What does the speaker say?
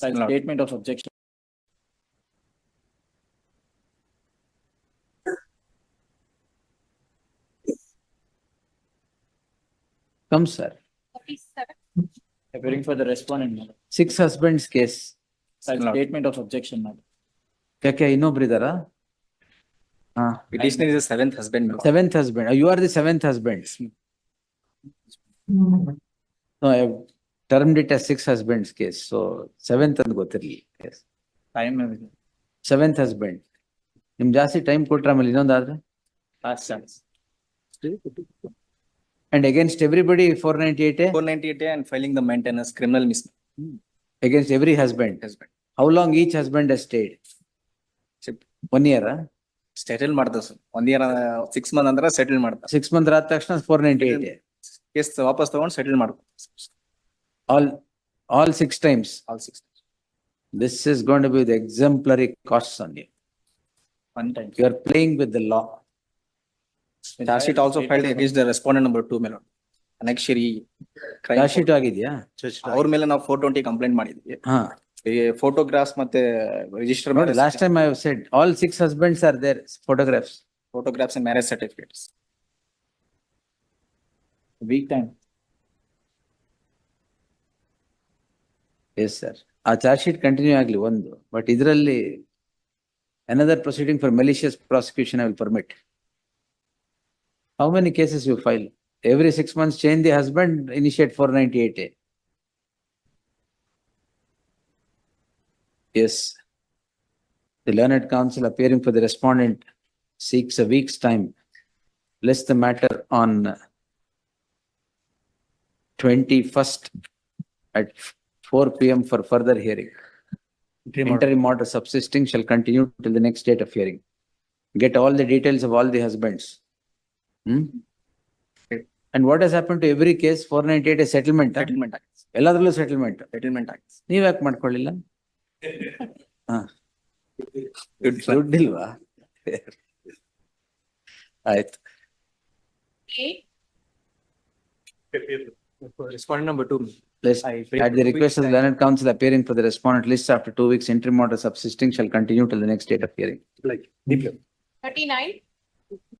Statement of objection. Come, sir. 47. Appearing for the respondent, madam. 6 husbands case. Statement of objection, madam. Kya ಇನ್ನೊಬ್ರು ಇದಾರಾ? Petitioner is the seventh husband. ma'am. 7th husband. You are the 7th husband. No, I have termed it as 6 husbands case. So 7th ಅಂತ ಗೊತ್ತಿರಲಿ. Yes. Time 7th husband. ನಿಮ್ ಜಾಸ್ತಿ time ಕೊಟ್ರೆ ಆಮೇಲೆ ಇನ್ನೊಂದಾದ್ರೆ? last chance. And against everybody 498 498 and filing the maintenance criminal misdemeanor. against every husband. How long each husband has stayed? 1 year? Settle ಮಾಡ್ದ sir 1 year 6 months ಅಂದ್ರೆ settle ಮಾಡ್ದ 6 months ಆದ ತಕ್ಷಣ 498. Case ವಾಪಸ್ ತಗೊಂಡು ಸೆಟಲ್ ಮಾಡ್ಕೊ All 6 times. all 6. This is going to be the exemplary costs on you. One time. You are playing with the law. Charge sheet also filed against the respondent number 2 ಮೇಲೆ ಅನಕ್ಷರಿ crime Charge sheet ಆಗಿದ್ಯಾ? ಅವ್ರ ಮೇಲೆ ನಾವು 420 complaint ಮಾಡಿದ್ವಿ ಹಾ. Photographs ಮತ್ತೆ register ನೋಡಿ, last time I have said all 6 husbands are there, photographs. Photographs and marriage certificates. Week time. Yes, sir. ಆ ಚಾರ್ಜ್ ಶೀಟ್ ಕಂಟಿನ್ಯೂ ಆಗ್ಲಿ ಒಂದು, ಬಟ್ ಇದರಲ್ಲಿ another proceeding for malicious prosecution I will permit. How many cases you file? Every 6 months change the husband, initiate 498A. Yes. The learned counsel appearing for the respondent seeks a week's time. List the matter on 21st at 4 PM for further hearing. Interim order subsisting shall continue till the next date of hearing. Get all the details of all the husbands. And what has happened to every case? 498 a settlement. Settlement ಆಗಿದೆ ಎಲ್ಲದರಲ್ಲೂ settlement. Settlement ಆಗಿದೆ ನೀವ್ ಯಾಕೆ ಮಾಡ್ಕೊಳ್ಳಿಲ್ಲ? ದುಡ್ಡಿಲ್ವಾ? ಆಯ್ತು. 8. respondent number 2. List at the request of the learned counsel appearing for the respondent list after 2 weeks interim order subsisting shall continue till the next date of hearing. 39.